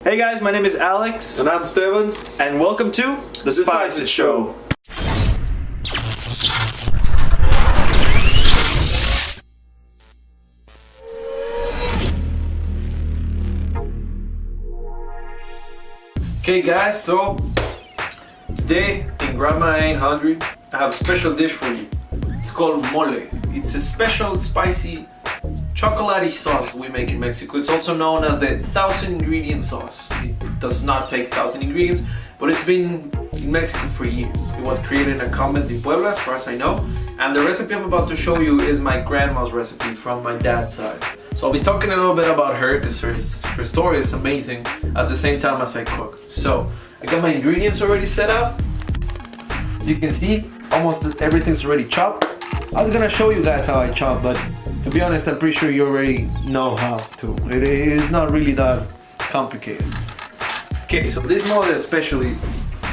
Hey guys, my name is Alex. And I'm Esteban. And welcome to The Spice It Show. Okay guys, so today in Grandma Ain't Hungry, I have a special dish for you. It's called mole. It's a special spicy chocolatey sauce we make in Mexico. It's also known as the 1,000 ingredient sauce. It does not take 1,000 ingredients, but it's been in Mexico for years. It was created in a convent in Puebla, as far as I know. And the recipe I'm about to show you is my grandma's recipe from my dad's side. So I'll be talking a little bit about her because her story is amazing at the same time as I cook. So I got my ingredients already set up. You can see almost everything's already chopped. I was gonna show you guys how I chop, but to be honest, I'm pretty sure you already know how to. It is not really that complicated. Okay, so this mole especially,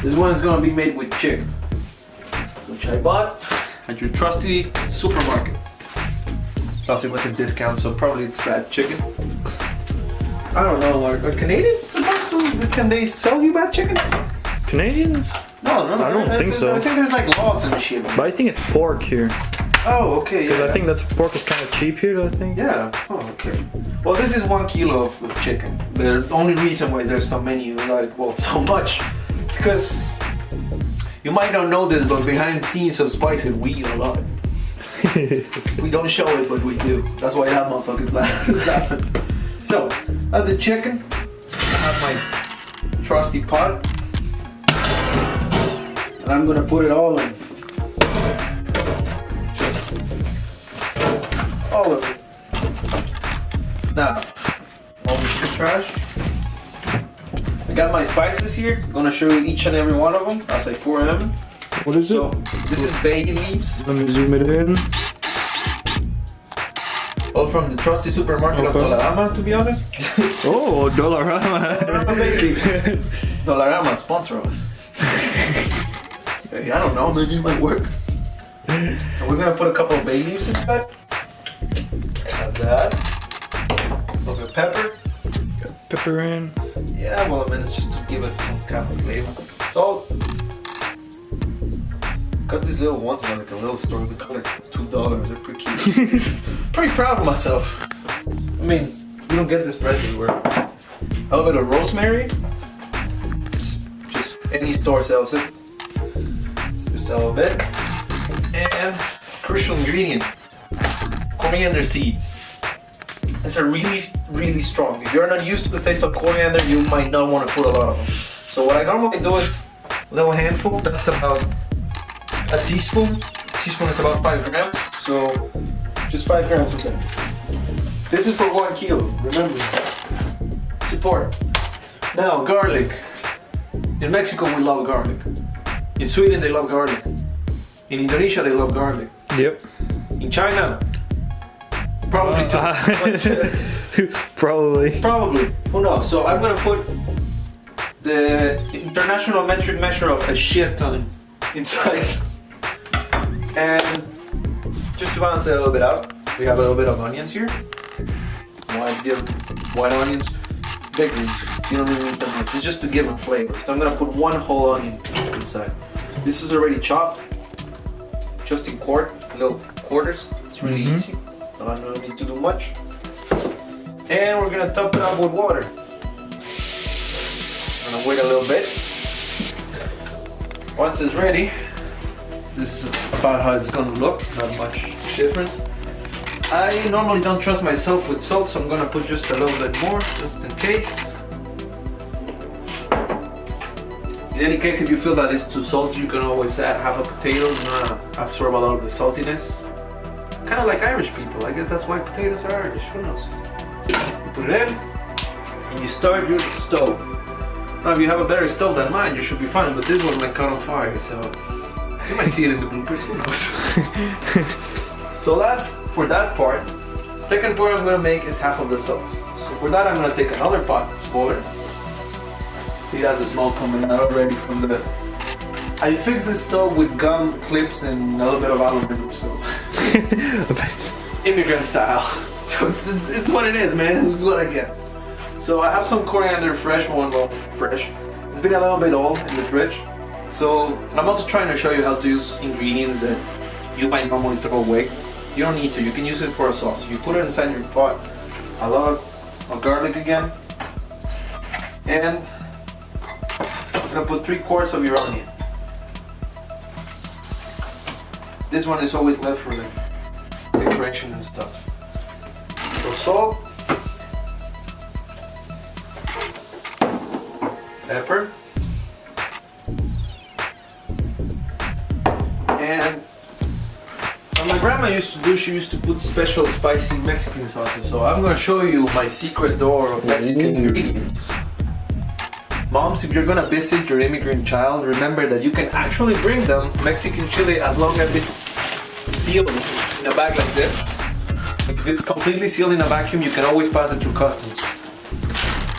this one is gonna be made with chicken, which I bought at your trusty supermarket. Plus it was in discount, so probably it's bad chicken. I don't know, are Canadians supposed to, can they sell you bad chicken? Canadians? No, I don't think so. I think there's like laws and shit. But I think it's pork here. Oh, okay. Because yeah. I think pork is kind of cheap here, I think. Yeah. Oh, okay. Well, this is 1 kilo of chicken. The only reason why there's so many, like, well, so much, is because you might not know this, but behind the scenes of Spice It, we eat a lot. We don't show it, but we do. That's why that motherfucker's laughing. So, that's the chicken. I have my trusty pot. And I'm gonna put it all in. Just all of it. Now, all the shit trash. I got my spices here. I'm gonna show you each and every one of them as I pour them. What is So, it? this is bay leaves. Let me zoom it in. All from the trusty supermarket of Dollarama, to be honest. Oh, Dollarama. Bay leaves. Dollarama, sponsor us. I don't know, maybe it might work. So we're gonna put a couple of bay leaves inside. That's that. A little bit of pepper. Pepper in. Yeah, well, I mean, it's just to give it some kind of flavor. Salt. Got these little ones from like a little store. They cost like $2. They're pretty cute. Pretty proud of myself. I mean, you don't get this bread everywhere. A little bit of rosemary. Just any store sells it. Just a little bit. And crucial ingredient, coriander seeds. These are really strong. If you're not used to the taste of coriander, you might not want to put a lot of them. So what I normally do is a little handful. That's about a teaspoon. A teaspoon is about 5 grams. So just 5 grams of them. This is for 1 kilo. Remember, support. Now garlic. In Mexico we love garlic. In Sweden they love garlic. In Indonesia they love garlic. Yep. In China, probably too. Probably. Who knows? So I'm gonna put the international metric measure of a shit ton inside. And just to balance it a little bit out, we have a little bit of onions here. White onions, big ones. You don't really need them much. It's just to give them flavor. So I'm gonna put 1 whole onion inside. This is already chopped, just in little quarters. It's really easy. So I don't need to do much. And we're gonna top it up with water. I'm gonna wait a little bit. Once it's ready, this is about how it's gonna look. Not much difference. I normally don't trust myself with salt, so I'm gonna put just a little bit more, just in case. In any case, if you feel that it's too salty, you can always add half a potato. It's gonna absorb a lot of the saltiness. Kind of like Irish people. I guess that's why potatoes are Irish. Who knows? You put it in, and you start your stove. Now, if you have a better stove than mine, you should be fine. But this one might caught on fire, so you might see it in the bloopers. Who knows? So that's for that part. Second part I'm gonna make is half of the sauce. So for that, I'm gonna take another pot, smaller. See, that's the smoke coming out already from the. I fixed this stove with gum clips and a little bit of aluminum, so immigrant style. So it's what it is, man. It's what I get. So I have some coriander fresh one, well, fresh. It's been a little bit old in the fridge. So I'm also trying to show you how to use ingredients that you might normally throw away. You don't need to, you can use it for a sauce. You put it inside your pot. A lot of garlic again. And I'm gonna put 3/4 of your onion. This one is always left for like decoration and stuff. So salt, pepper, and what my grandma used to do, she used to put special spicy Mexican sauces. So I'm gonna show you my secret door of Mexican ingredients. Moms, if you're gonna visit your immigrant child, remember that you can actually bring them Mexican chili as long as it's sealed in a bag like this. If it's completely sealed in a vacuum, you can always pass it through customs.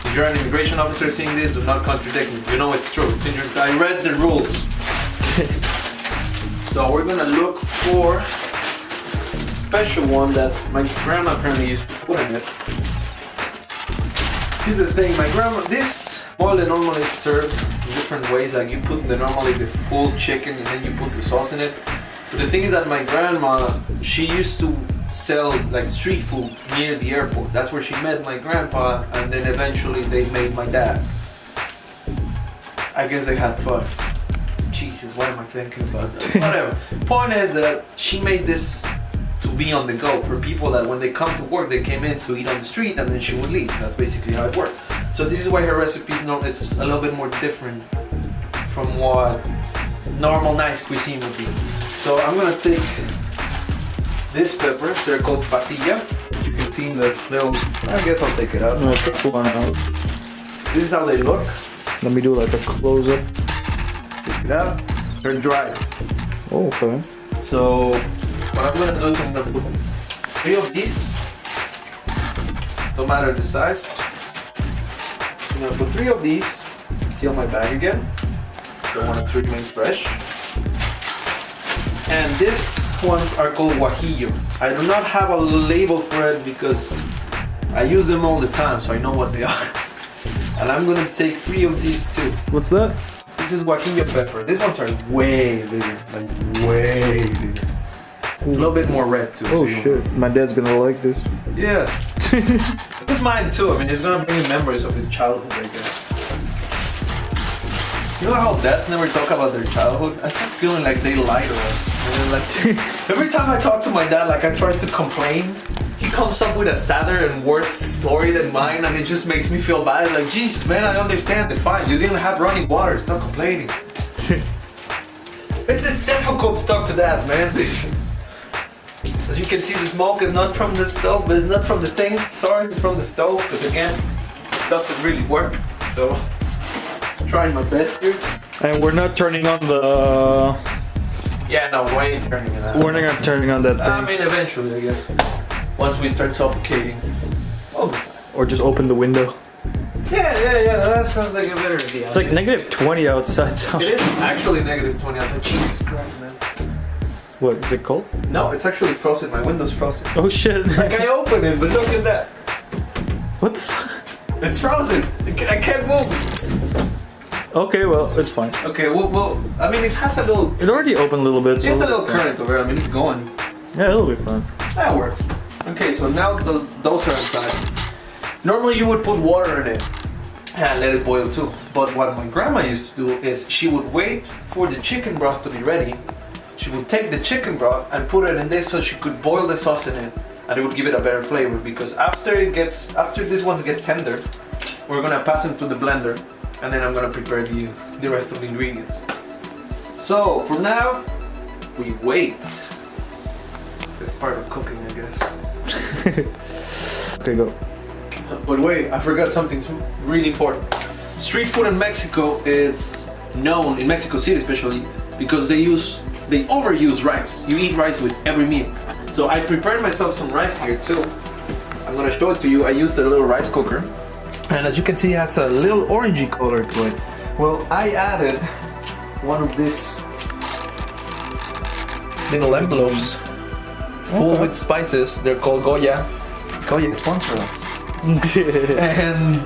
If you're an immigration officer seeing this, do not contradict me. You know it's true. It's in your. I read the rules. So we're gonna look for a special one that my grandma apparently used to put in it. Here's the thing, my grandma. This mole normally is served in different ways. Like you put normally the full chicken and then you put the sauce in it. But the thing is that my grandma, she used to sell like street food near the airport. That's where she met my grandpa, and then eventually they made my dad. I guess they had fun. Jesus, what am I thinking about that? Whatever. Point is that she made this to be on the go for people that when they come to work, they came in to eat on the street and then she would leave. That's basically how it worked. So this is why her recipe is a little bit more different from what normal nice cuisine would be. So I'm gonna take this peppers, they're called pasilla. You can see in the little, I guess I'll take it out. No, take one out. This is how they look. Let me do like a close up. Take it out. They're dry. Oh, okay. So what I'm gonna do is I'm gonna put 3 of these. Don't matter the size. I'm gonna put 3 of these. Seal my bag again. Don't want it to remain fresh. And these ones are called guajillo. I do not have a label for it because I use them all the time, so I know what they are. And I'm gonna take 3 of these too. What's that? This is guajillo pepper. These ones are way bigger, like way bigger. A little bit more red too. Oh so shit, my dad's gonna like this. Yeah. It's mine too. I mean, it's gonna bring him memories of his childhood, I guess. You know how dads never talk about their childhood? I start feeling like they lie to us. And then, like, every time I talk to my dad, like I try to complain, he comes up with a sadder and worse story than mine, and it just makes me feel bad. Like, Jesus, man, I understand it. Fine, you didn't have running water. Stop complaining. It's difficult to talk to dads, man. As you can see, the smoke is not from the stove, but it's not from the thing. Sorry, it's from the stove, because again, it doesn't really work. So, trying my best here. And we're not turning on the. Yeah, no, we ain't turning it on. We're not turning on that thing. I mean, eventually, I guess. Once we start suffocating. Oh. Or just open the window. Yeah, that sounds like a better idea. It's like -20 outside. So. It is actually -20 outside. Jesus Christ, man. What, is it cold? No, it's actually frozen. My window's frozen. Oh shit. Like I opened it, but look at that. What the fuck? It's frozen. I can't move. Okay, well, it's fine. Okay, well, I mean, it has a little. It already opened a little bit. So It's a little current over. I mean, it's going. Yeah, it'll be fine. That works. Okay, so now those are inside. Normally, you would put water in it and let it boil too. But what my grandma used to do is she would wait for the chicken broth to be ready. She would take the chicken broth and put it in this so she could boil the sauce in it, and it would give it a better flavor. Because after these ones get tender, we're gonna pass them to the blender, and then I'm gonna prepare the rest of the ingredients. So for now, we wait. It's part of cooking, I guess. Okay, go. But wait, I forgot something really important. Street food in Mexico is known, in Mexico City especially, because they overuse rice. You eat rice with every meal. So I prepared myself some rice here too. I'm gonna show it to you. I used a little rice cooker. And as you can see, it has a little orangey color to it. Well, I added one of these little envelopes full with spices. They're called Goya. Goya sponsor us. and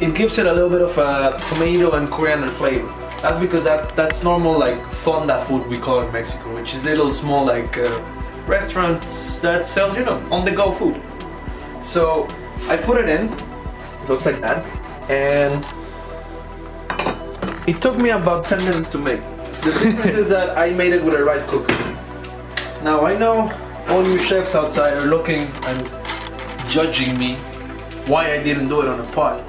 it gives it a little bit of a tomato and coriander flavor. That's because that's normal like fonda food we call in Mexico, which is little small like restaurants that sell, you know, on-the-go food. So I put it in. It looks like that, and it took me about 10 minutes to make. The difference is that I made it with a rice cooker. Now I know all you chefs outside are looking and judging me why I didn't do it on a pot.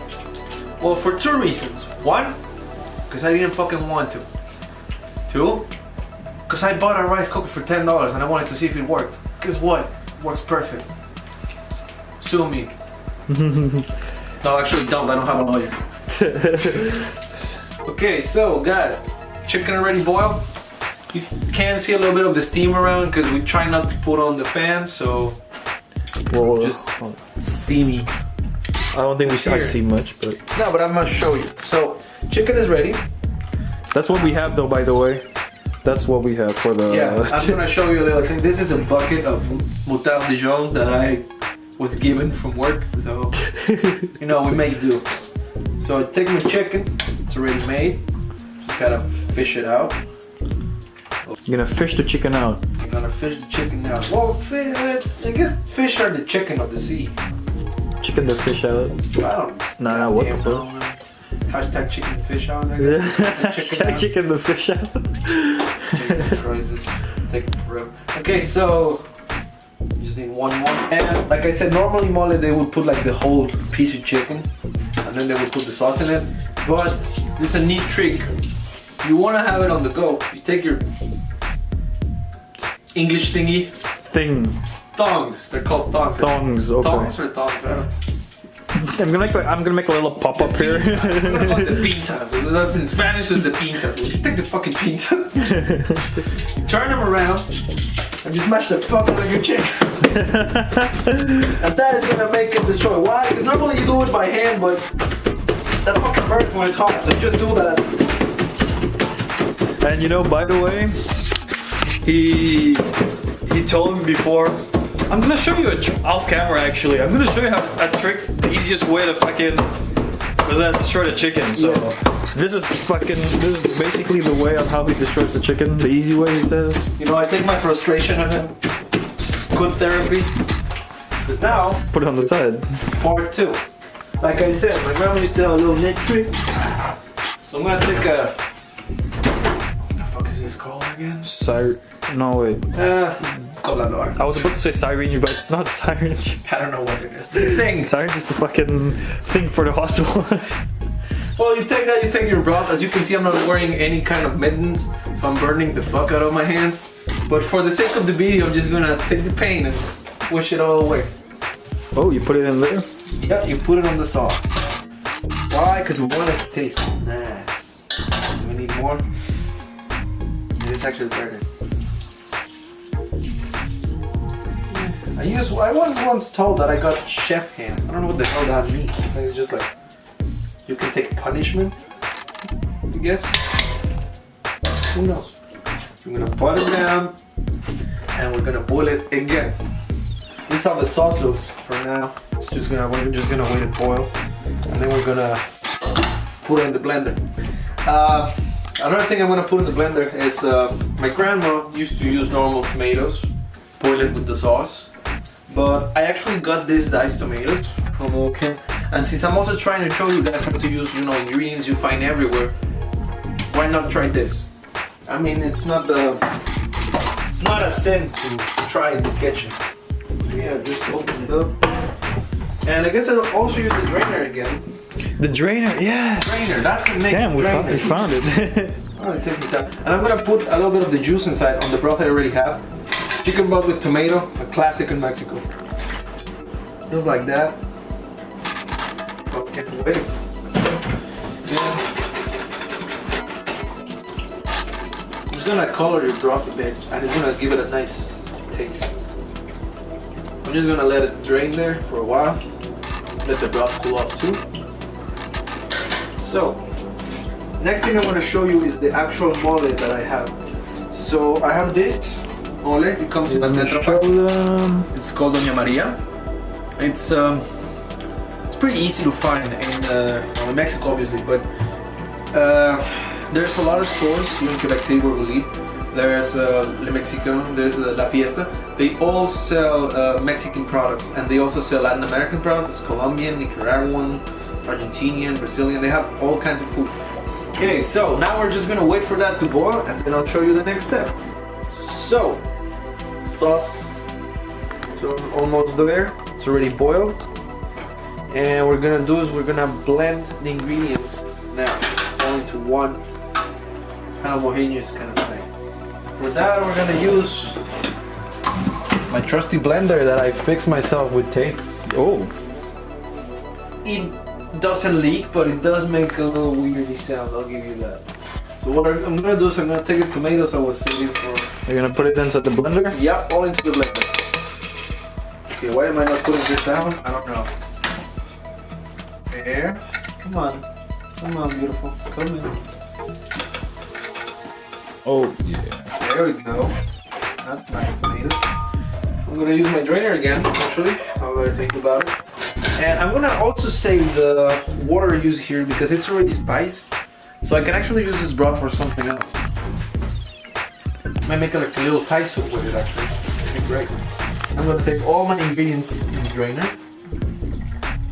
Well, for two reasons. One, because I didn't fucking want to. Two, because I bought a rice cooker for $10 and I wanted to see if it worked. Guess what? It works perfect. Sue me. No, actually don't. I don't have a lawyer. Okay, so guys, chicken already boiled. You can see a little bit of the steam around because we try not to put on the fan, so just steamy. I don't think I see much, but no, but I'm gonna show you. So chicken is ready. that's what we have, though. By the way, that's what we have for the. Yeah, I'm gonna show you a little thing. This is a bucket of moutarde Dijon that I was given from work, so you know, we make do. So I take my chicken. It's already made. Just gotta fish it out. You're gonna fish the chicken out. I'm gonna fish the chicken out. Well, I guess fish are the chicken of the sea. Chicken the fish out. I don't know. Nah, what the fuck? Hashtag chicken fish out. I guess. Hashtag chicken the fish out. Jesus Christ, this is taking forever. Okay, so you just need one more. And like I said, normally mole they would put like the whole piece of chicken, and then they would put the sauce in it. But this is a neat trick. You want to have it on the go. You take your English thingy. Tongs. They're called tongs. Tongs. Okay. Tongs or tongs. I don't know. I'm gonna make a little pop up here. I'm gonna call it the pinzas. That's in Spanish. Is the pinzas. You take the fucking pinzas. You turn them around and you smash the fuck out of your chicken. And that is gonna make it destroy. Why? Because normally you do it by hand, but that fucking burns when it's hot. So just do that. And you know, by the way, he told me before. I'm gonna show you off camera. Actually, I'm gonna show you a trick. The easiest way to fucking destroy the chicken. So this is basically the way of how he destroys the chicken. The easy way, he says. You know, I take my frustration on him. It's good therapy. Because now, Put it on the side. part two. Like I said, my grandma used to have a little knit trick. So I'm gonna take a. What the fuck is this called again? No wait. Colador. I was about to say syringe, but it's not syringe. I don't know what it is. The thing. Syringe is the fucking thing for the hot water. Well, you take that, you take your broth. As you can see, I'm not wearing any kind of mittens, so I'm burning the fuck out of my hands. But for the sake of the video, I'm just gonna take the pain and push it all away. Oh, you put it in there? Yep, you put it on the sauce. Why? Because we want it to taste nice. Do we need more? This actually burning. I was once told that I got chef hand. I don't know what the hell that means. I think it's just like you can take punishment, I guess. Who knows? I'm gonna put it down and we're gonna boil it again. This is how the sauce looks for now. We're just gonna wait it boil, and then we're gonna put it in the blender. Another thing I'm gonna put in the blender is my grandma used to use normal tomatoes, boil it with the sauce. But I actually got these diced tomatoes from OK. And since I'm also trying to show you guys how to use, you know, ingredients you find everywhere, why not try this? I mean, it's not a sin to try in the kitchen. So yeah, just open it up. And I guess I'll also use the drainer again. The drainer, yeah. Drainer, that's the name. Damn, we drainer. found it. Alright, take your time. And I'm gonna put a little bit of the juice inside on the broth I already have. Chicken broth with tomato, a classic in Mexico. Just like that. Okay, wait. Yeah. It's gonna color your broth a bit, and it's gonna give it a nice taste. I'm just gonna let it drain there for a while. Let the broth cool off too. So, next thing I want to show you is the actual mole that I have. So I have this mole. It comes in a Tetra Pak. It's called Doña Maria. It's It's pretty easy to find in Mexico, obviously, but there's a lot of stores here in Quebec City where we live. There's Le Mexican, there's La Fiesta. They all sell Mexican products, and they also sell Latin American products. It's Colombian, Nicaraguan, Argentinian, Brazilian. They have all kinds of food. Okay, so now we're just gonna wait for that to boil, and then I'll show you the next step. So, sauce is almost there. It's already boiled. And what we're gonna do is we're gonna blend the ingredients now all into one. It's kind of homogeneous kind of thing. So for that, we're gonna use my trusty blender that I fixed myself with tape. Oh. It doesn't leak, but it does make a little weirdy sound. I'll give you that. So what I'm gonna do is I'm gonna take the tomatoes I was saving for. You're gonna put it into the blender? Yep, all into the blender. Okay, why am I not putting this down? I don't know. There. Come on, beautiful. Come in. Oh yeah. There we go. That's nice tomatoes. I'm gonna use my drainer again, actually. Now that I think about it. And I'm gonna also save the water I use here because it's already spiced. So I can actually use this broth for something else. Might make like a little Thai soup with it actually. It'd be great. I'm gonna save all my ingredients in the drainer.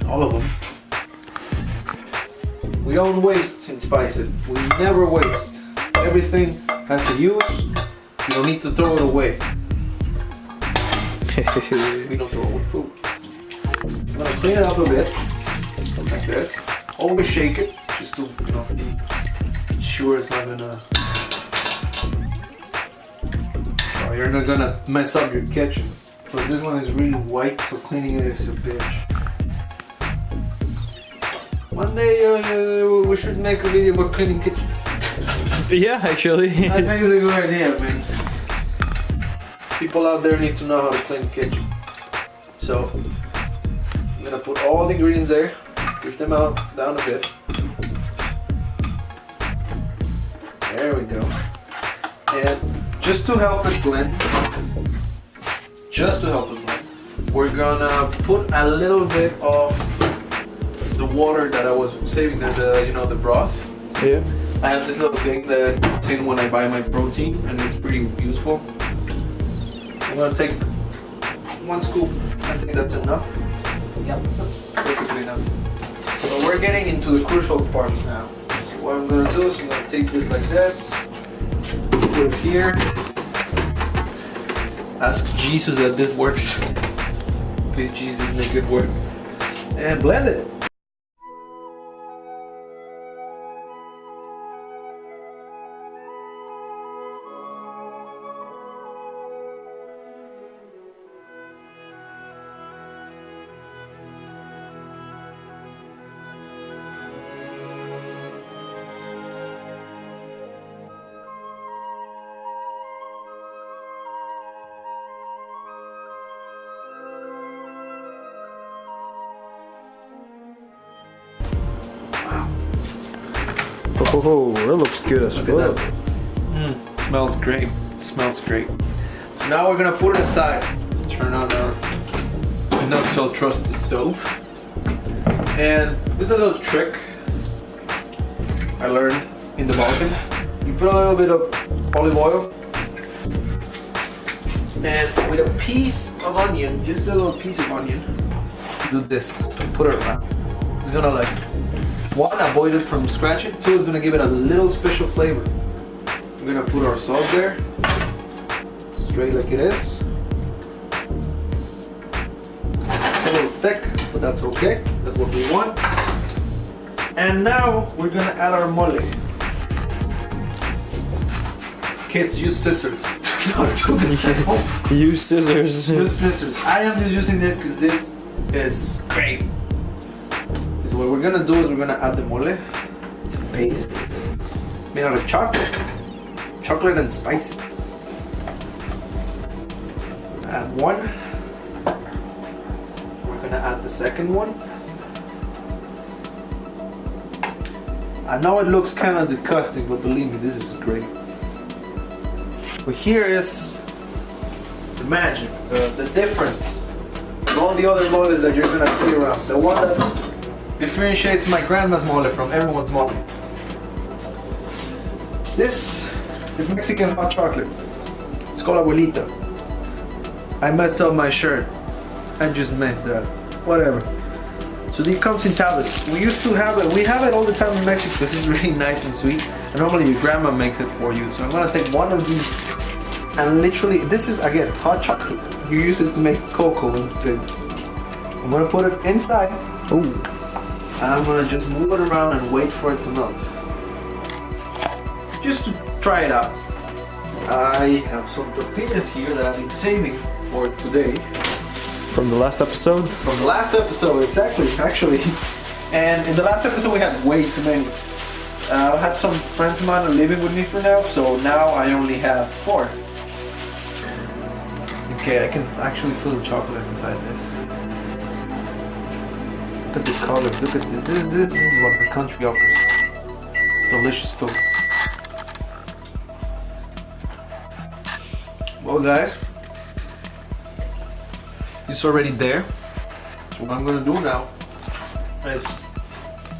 All of them. We don't waste in spicing. We never waste. Everything has a use. You don't need to throw it away. We don't throw away food. I'm gonna clean it up a bit, like this. Always shake it, just to be sure it's not gonna. Oh, you're not gonna mess up your kitchen, because this one is really white, so cleaning it is a bitch. One day we should make a video about cleaning kitchens. Yeah, actually. I think it's a good idea, man. People out there need to know how to clean a kitchen. So I'm gonna put all the ingredients there, push them out down a bit. There we go. And just to help it blend, we're gonna put a little bit of the water that I was saving there, the broth. Yeah. I have this little thing that comes in when I buy my protein, and it's pretty useful. I'm gonna take 1 scoop. I think that's enough. Yep, that's perfectly enough. So we're getting into the crucial parts now. So what I'm gonna do is I'm gonna take this like this, put it here. Ask Jesus that this works. Please, Jesus, make it work. And blend it. Oh, that looks good as fuck. Smells great. Smells great. So now we're gonna put it aside. Turn on our not so trusted stove. And this is a little trick I learned in the Balkans. You put a little bit of olive oil, and with a piece of onion, just a little piece of onion, do this. Put it around. It's gonna like, 1, avoid it from scratching. 2, it's gonna give it a little special flavor. We're gonna put our salt there, straight like it is. It's a little thick, but that's okay. That's what we want. And now we're gonna add our mole. Kids, use scissors. Don't do this at home. Use scissors. Use scissors. I am just using this because this is great. So what we're gonna do is we're gonna add the mole. It's a paste. It's made out of chocolate and spices. Add 1. We're gonna add the second one. I know it looks kind of disgusting, but believe me, this is great. But here is the magic, the difference from all the other moles that you're gonna see around. The one that differentiates my grandma's mole from everyone's mole. This is Mexican hot chocolate. It's called Abuelita. I messed up my shirt. I just messed that. Whatever. So this comes in tablets. We used to have it. We have it all the time in Mexico. This is really nice and sweet. And normally your grandma makes it for you. So I'm gonna take one of these and literally, this is again hot chocolate. You use it to make cocoa instead. I'm gonna put it inside. Ooh. And I'm gonna just move it around and wait for it to melt. Just to try it out. I have some tortillas here that I've been saving for today. From the last episode? From the last episode, exactly, actually. And in the last episode we had way too many. I had some friends of mine living with me for now, so now I only have 4. Okay, I can actually feel the chocolate inside this. Look at the color, look at this. This is what the country offers. Delicious food. Well guys, it's already there. So what I'm gonna do now is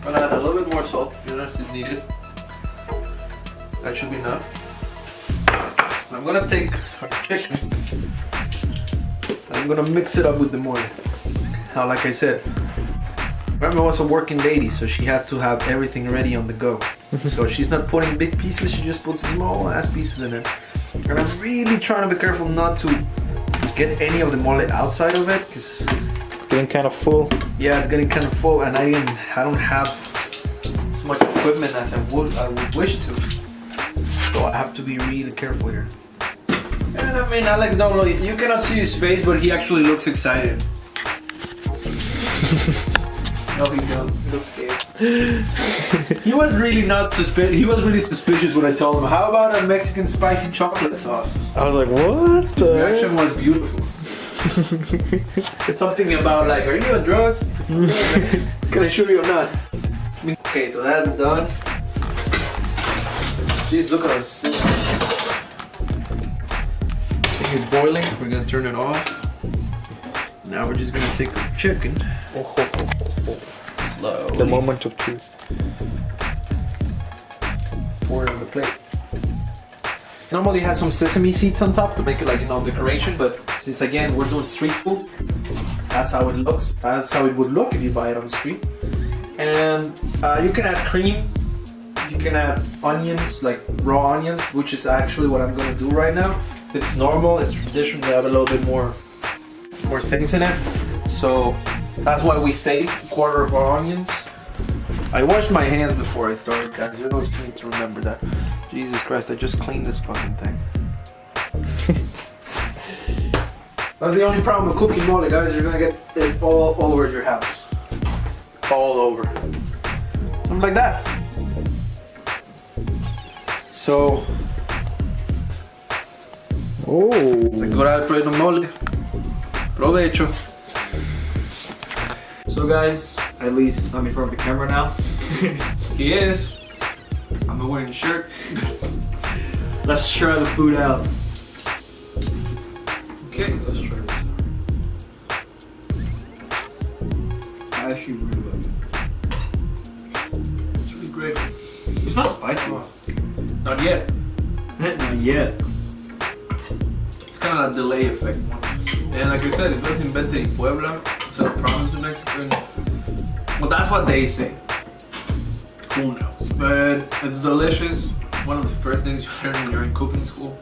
I'm gonna add a little bit more salt, if needed. That should be enough. And I'm gonna take our chicken and I'm gonna mix it up with the mole. Now, like I said, Grandma was a working lady, so she had to have everything ready on the go. So she's not putting big pieces, she just puts small ass pieces in it. And I'm really trying to be careful not to get any of the mole outside of it, because It's getting kind of full. yeah, it's getting kind of full, and I don't have as much equipment as I would wish to. So I have to be really careful here. And I mean, Alex, don't know, you cannot see his face, but he actually looks excited. No, he doesn't. He looks scared. He was really not suspicious. He was really suspicious when I told him, "How about a Mexican spicy chocolate sauce?" I was like, what? His reaction was beautiful. It's something about like, "Are you on drugs? Can I show you or not?" Okay, so that's done. Jeez, look at our sink. Thing is boiling. We're gonna turn it off. Now we're just gonna take our chicken. Slowly. The moment of truth. Pour it on the plate. Normally it has some sesame seeds on top to make it like, decoration, but since again we're doing street food, that's how it looks. That's how it would look if you buy it on the street. And you can add cream, you can add onions, like raw onions, which is actually what I'm gonna do right now. It's normal, it's traditional to have a little bit more things in it. So that's why we save a quarter of our onions. I washed my hands before I started, guys. You always need to remember that. Jesus Christ, I just cleaned this fucking thing. That's the only problem with cooking mole, guys. You're gonna get it all over your house. All over. Something like that. So, it's a good plate of mole. Provecho. So guys, at least it's not in front of the camera now. He is. I'm not wearing a shirt. Let's try the food out. Okay, let's try this. I actually really like it. It's really great. It's not spicy. Not yet. Not yet. It's kind of a delay effect one. And like I said, it was invented in Puebla. It's a province of Mexico. Well, that's what they say. Who knows? But it's delicious. One of the first things you learn when you're in cooking school.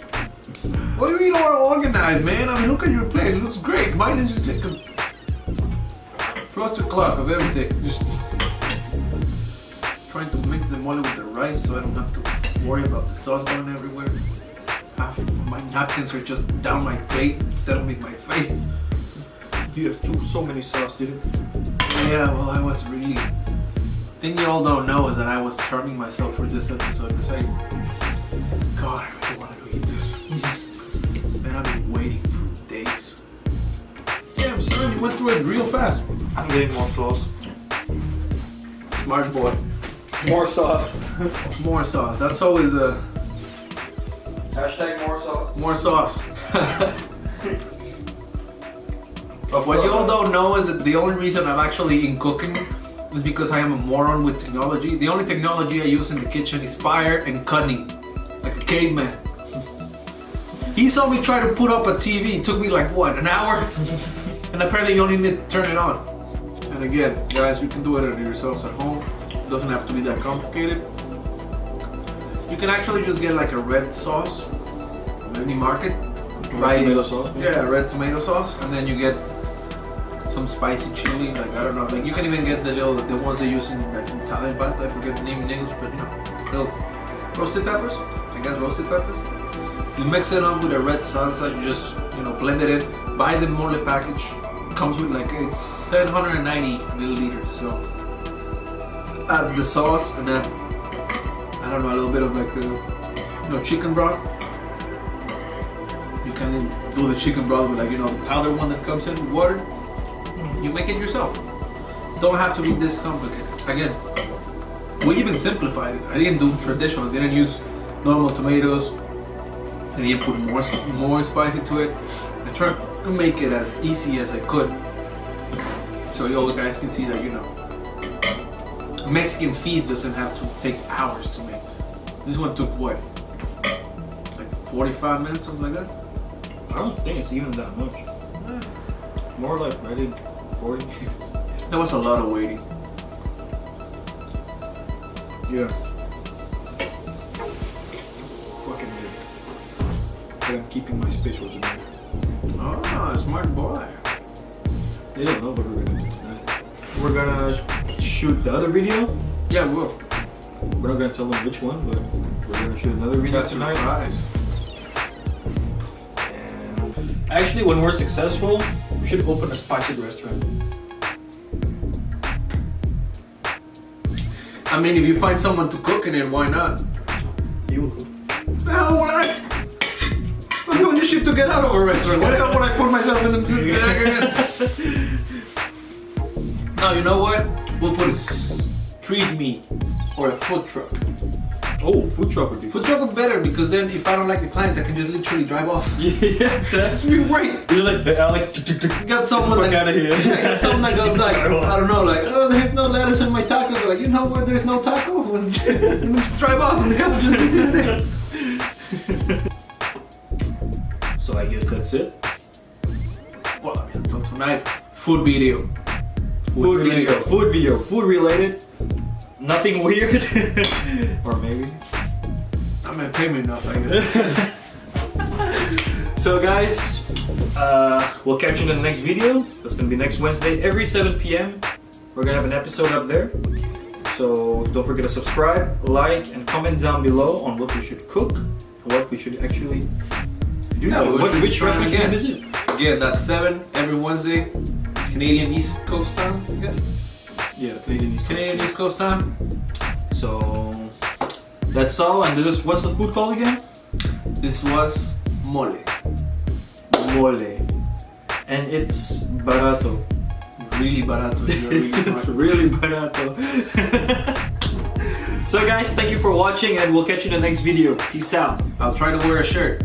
Well, you are organized, man. I mean, look at your plate. It looks great. Mine is just like a frosted clock of everything. Just trying to mix the mole with the rice so I don't have to worry about the sauce going everywhere. Half of my napkins are just down my plate instead of in my face. You have so many sauce, dude. Yeah, well, I was really... thing you all don't know is that I was starving myself for this episode because God, I really wanted to eat this. Man, I've been waiting for days. Yeah, I'm sorry, you went through it real fast. I'm getting more sauce. Smart boy. More sauce. More sauce. That's always the... Hashtag more sauce. More sauce. But what you all don't know is that the only reason I'm actually in cooking is because I am a moron with technology. The only technology I use in the kitchen is fire and cutting, like a caveman. He saw me try to put up a TV. It took me like what, an hour? And apparently you only need to turn it on. And again, guys, you can do it yourselves at home. It doesn't have to be that complicated. You can actually just get like a red sauce in any market. Red tomato sauce? Yeah, red tomato sauce, and then you get some spicy chili. Like I don't know, like you can even get the ones they use in like Italian pasta. I forget the name in English, but you know, little roasted peppers. I guess roasted peppers. You mix it up with a red salsa. You just blend it in. Buy the mole package. It comes with like it's 790 milliliters. So add the sauce and then I don't know, a little bit of like chicken broth. You can do the chicken broth with like the powder one that comes in with water. You make it yourself. Don't have to be this complicated. Again, we even simplified it. I didn't do traditional. I didn't use normal tomatoes. I didn't put more spicy to it. I tried to make it as easy as I could, so you all guys can see that a Mexican feast doesn't have to take hours to make. This one took what, like 45 minutes, something like that. I don't think it's even that much. More like I did 40. That was a lot of waiting. Yeah. Fucking weird. But I'm keeping my space for tonight. Oh, smart boy. They don't know what we're gonna do tonight. We're gonna shoot the other video. Yeah, we will. We're not gonna tell them which one, but we're gonna shoot another video tonight. Surprise. And actually, when we're successful, we should open a spicy restaurant. I mean, if you find someone to cook in it, why not? You will cook. The hell would I? I'm doing this shit to get out of a restaurant. Why the hell would I put myself in the... No, you know what? We'll put a street meat or a food truck. Oh, food truck would be Food truck would be better because then if I don't like the clients, I can just literally drive off. Yeah, This would be great. You're like, You got someone fuck out of here. I got someone that goes like, I don't know, like, oh, there's no lettuce in my taco. But like, you know what? There's no taco. And then just drive off and the guy will just be sitting there. So I guess that's it. Well, I mean, until tonight, food video. Food video, food related. Nothing weird. Or maybe. I mean, pay me enough, I guess. So guys, we'll catch you in the next video. That's gonna be next Wednesday, every 7 p.m. We're gonna have an episode up there. So don't forget to subscribe, like, and comment down below on what we should cook, what we should actually do. Yeah, which restaurant should we again. visit? Again, that's 7 every Wednesday. Canadian East Coast time, I guess. Yeah, Canadian East Coast time. So that's all. And this is, what's the food called again? This was mole. Mole. And it's barato. Really barato. You're really smart. Really barato. So guys, thank you for watching and we'll catch you in the next video. Peace out. I'll try to wear a shirt.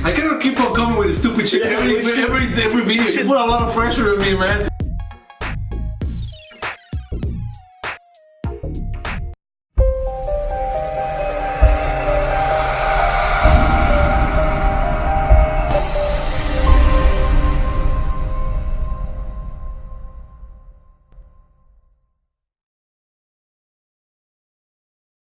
I cannot keep on coming with a stupid shit every video. You put a lot of pressure on me, man.